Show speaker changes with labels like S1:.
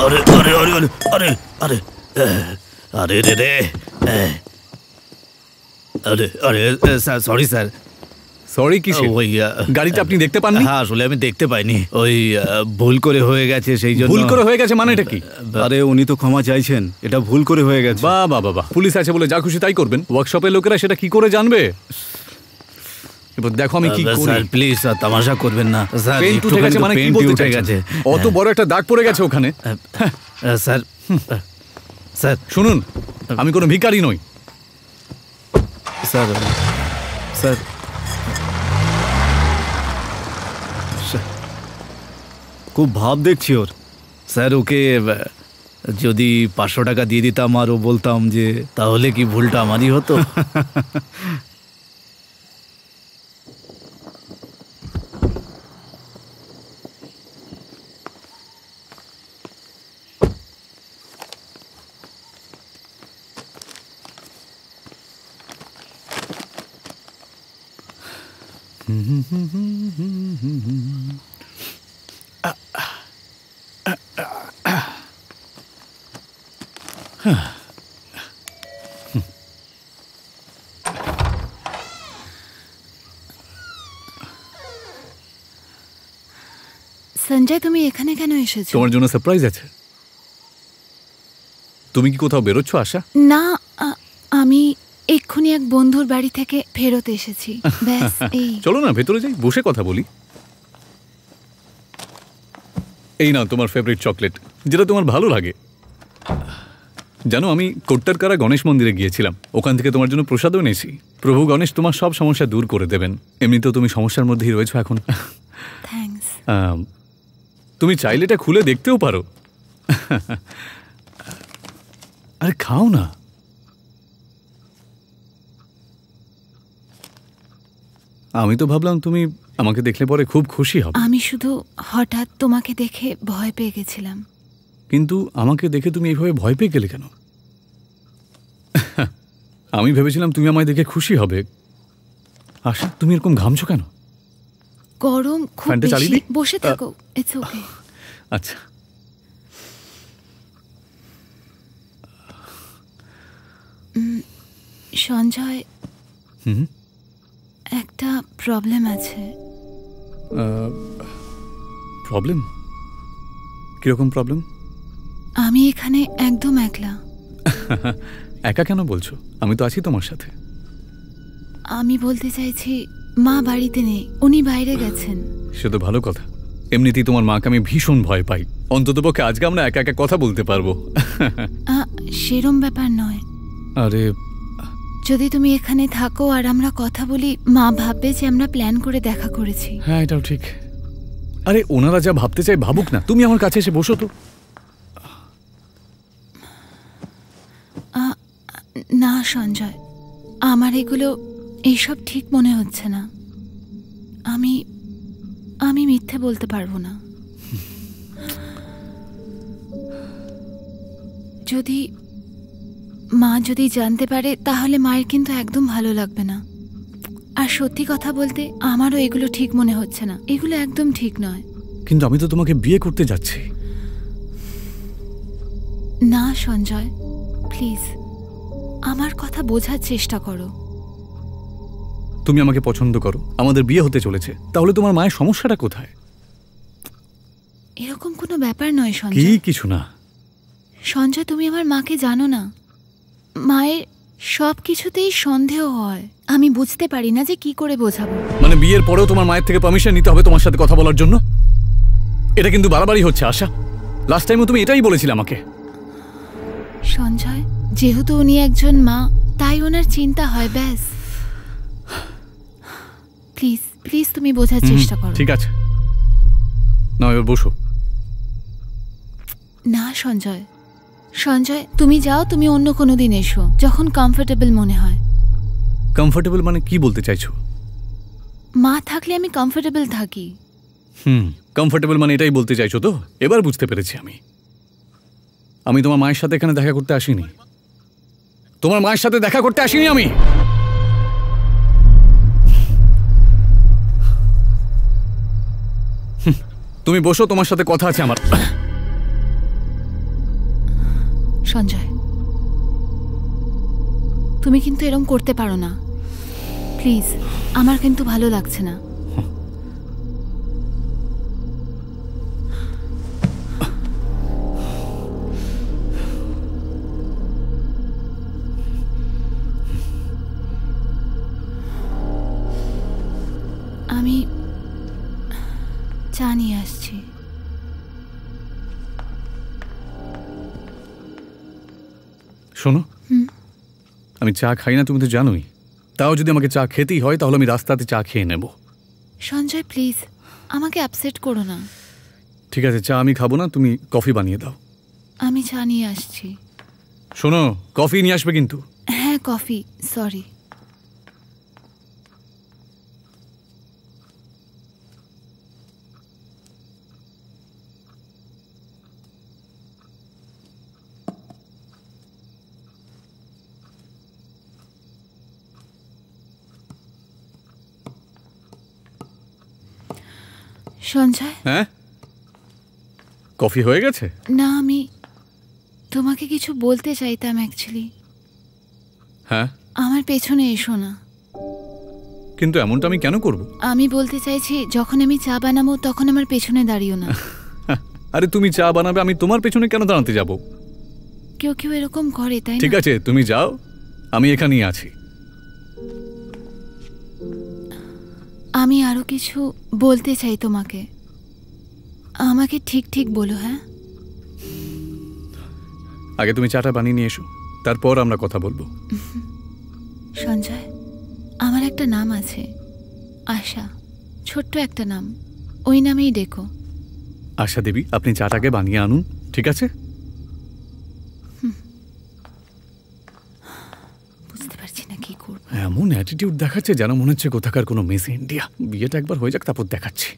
S1: अरे अरे अरे अरे अरे अरे अरे रे रे अरे अरे सर सॉरी सर
S2: সরি কিসে?
S1: ওই
S2: গাড়িটা আপনি দেখতে পাননি?
S1: হ্যাঁ আসলে আমি দেখতে পাইনি, ওই ভুল করে হয়ে গেছে সেই জন্য।
S2: ভুল করে হয়ে গেছে মানে এটা কি?
S3: আরে উনি তো ক্ষমা চাইছেন, এটা ভুল করে হয়ে গেছে।
S2: বাহ বাহ বাহ, পুলিশ আছে বলে যা খুশি তাই করবেন? ওয়ার্কশপের লোকেরা সেটা কি করে জানবে? এবার দেখো আমি কি করি।
S1: স্যার প্লিজ তামাশা করবেন না স্যার।
S2: পেইন্ট উঠে গেছে মানে কি বলতে চাইছেন? অত বড় একটা দাগ পড়ে গেছে ওখানে।
S1: স্যার স্যার
S2: শুনুন, আমি কোনো ভিখারি নই
S3: স্যার। স্যার খুব ভাব দেখছি ওর।
S1: স্যার ওকে যদি 500 টাকা দিয়ে দিতাম আর ও বলতাম যে তাহলে কি ভুলটা আমারই হতো?
S4: সঞ্জয় তুমি এখানে কেন এসেছো?
S2: তোমার জন্য সারপ্রাইজ আছে। তুমি কি কোথাও বেরোচ্ছ আশা?
S4: না, আমি এক্ষুনি এক বন্ধুর বাড়ি থেকে ফেরত এসেছি, ব্যাস এই।
S2: চলো না ভেতরে যাই, বসে কথা বলি। এই নাও তোমার ফেভারিট চকলেট, যেটা তোমার ভালো লাগে। জানো আমি কোট্টারকারা গণেশ মন্দিরে গিয়েছিলাম, ওখান থেকে তোমার জন্য প্রসাদও এনেছি। প্রভু গণেশ তোমার সব সমস্যা দূর করে দেবেন। এমনিতেও তুমি সমস্যার মধ্যেই রয়েছো এখন।
S4: থ্যাঙ্কস।
S2: তুমি চাইলে এটা খুলে দেখতেও পারো। আরে খাও না। আমি তো ভাবলাম তুমি আমাকে দেখলে পরে খুব খুশি হবে।
S4: আমি শুধু হঠাৎ তোমাকে দেখে ভয় পেয়ে গেছিলাম।
S2: কিন্তু আমাকে দেখে তুমি এইভাবে ভয় পেয়ে গেলে কেন? আমি ভেবেছিলাম তুমি আমায় দেখে খুশি হবে। আশা তুমি এরকম ঘামছো কেন?
S4: গরম খুব বেশি, বসে থাকো, ইটস ওকে।
S2: আচ্ছা
S4: সঞ্জয়, একটা প্রবলেম আছে।
S2: প্রবলেম? কিরকম প্রবলেম?
S4: আমি এখানে একদম একলা।
S2: একা কেন বলছো? আমি তো আছি তোমার সাথে।
S4: আমি বলতে চাইছি মা বাড়িতে নেই, উনি বাইরে গেছেন।
S2: সে তো ভালো কথা। এমনিতেই তোমার মাকে আমি ভীষণ ভয় পাই। অন্ততপক্ষে আজকে আমরা একা একা কথা বলতে পারবো।
S4: সেরম ব্যাপার নয়।
S2: আরে
S4: যদি তুমি এখানে থাকো আর আমরা কথা বলি, মা ভাববে যে আমরা প্ল্যান করে দেখা করেছি।
S2: হ্যাঁ এটাও ঠিক। আরে ওনারা যা ভাবতে চাই ভাবুক না, তুমি আমার কাছে এসে বসো তো।
S4: না সঞ্জয়, আমার এগুলো এইসব ঠিক মনে হচ্ছে না। আমি মিথ্যে বলতে পারবো না। মা যদি জানতে পারে তাহলে মায়ের কিন্তু একদম ভালো লাগবে না। আর সত্যি কথা বলতে আমারও এগুলো ঠিক মনে হচ্ছে না, এগুলো একদম ঠিক নয়।
S2: কিন্তু আমি তো তোমাকে বিয়ে করতে যাচ্ছি।
S4: না সঞ্জয়, প্লিজ আমার কথা বোঝার চেষ্টা করো।
S2: তুমি আমাকে পছন্দ করো, আমাদের বিয়ে হতে চলেছে, তাহলে তোমার মায়ের সমস্যাটা কোথায়?
S4: এরকম কোনো ব্যাপার নয় সঞ্জয়।
S2: কি কিছু না
S4: সঞ্জয়, তুমি আমার মাকে জানো না। মায়ের সব কিছুতেই সন্দেহ হয়, আমি বুঝতে পারি না যে কি করে বোঝাবো।
S2: মানে বিয়ের পরেও তোমার মায়ের থেকে পারমিশন নিতে হবে তোমার সাথে কথা বলার জন্য? এটা কিন্তু বাড়াবাড়ি হচ্ছে আশা। লাস্ট টাইমও তুমি এটাই বলেছিলে আমাকে।
S4: সঞ্জয়, যেহেতু উনি একজন মা, তাই ওনার চিন্তা হয়, ব্যাস। প্লিজ প্লিজ তুমি বোঝার চেষ্টা করো।
S2: ঠিক আছে, না এবার বসো।
S4: না সঞ্জয়, সঞ্জয় তুমি যাও, তুমি অন্য কোনো দিন এসো যখন কমফোর্টেবল মনে হয়।
S2: কমফোর্টেবল মানে কি বলতে চাইছো?
S4: মা থাকলে আমি কমফোর্টেবল থাকি।
S2: কমফোর্টেবল মানে এটাই বলতে চাইছো তো? এবার বুঝতে পেরেছি আমি তোমার মায়ের সাথে এখানে দেখা করতে আসিনি। তোমার মায়ের সাথে দেখা করতে আসিনি আমি। তুমি বসো, তোমার সাথে কথা আছে আমার।
S4: সঞ্জয়, তুমি কিন্তু এরকম করতে পারো না, প্লিজ। আমার কিন্তু ভালো লাগছে না। আমি চা নিয়ে আসছি।
S2: শোনো, আমি চা খাই না, তুমি তো জানোই। তাও যদি আমাকে চা খেতেই হয় তাহলে আমি রাস্তাতে চা খেয়ে নেব।
S4: সঞ্জয় প্লিজ, আমাকে আপসেট করো না।
S2: ঠিক আছে, চা আমি খাবো না, তুমি কফি বানিয়ে দাও।
S4: আমি চা নিয়ে আসছি।
S2: শোনো, কফি নিয়ে আসবে কিন্তু।
S4: হ্যাঁ কফি, সরি। সঞ্জয়,
S2: হ্যাঁ, কফি হয়ে গেছে?
S4: না, আমি তোমাকে কিছু বলতে চাইতাম অ্যাকচুয়ালি।
S2: হ্যাঁ,
S4: আমার পেছনে এসো না।
S2: কিন্তু এমনটা আমি কেন করব?
S4: আমি বলতে চাইছি, যখন আমি চা বানাবো তখন আমার পেছনে দাঁড়িও না।
S2: আরে তুমি চা বানাবে, আমি তোমার পেছনে কেন দাঁড়াতে যাব?
S4: কেউ কেউ এরকম করে, তাই
S2: ঠিক
S4: না?
S2: আছে, তুমি যাও, আমি এখানেই আছি।
S4: আমি আরো কিছু বলতে চাই তোমাকে, আমাকে ঠিক ঠিক বলো। হ্যাঁ,
S2: আগে তুমি চাটা বানিয়ে নিয়ে এসো, তারপর আমরা কথা বলবো।
S4: সঞ্জয়, আমার একটা নাম আছে, আশা। ছোট্ট একটা নাম, ওই নামেই ডেকো।
S2: আশা দেবী, আপনি চাটাকে বানিয়ে আনুন, ঠিক আছে?
S4: বুঝতে পারছি না কি করবো।
S2: এমন অ্যাটিটিউড দেখাচ্ছে যেন মনে হচ্ছে কোথাকার কোনো মিস ইন্ডিয়া। বিয়েটা একবার হয়ে যাক, তারপর দেখাচ্ছি।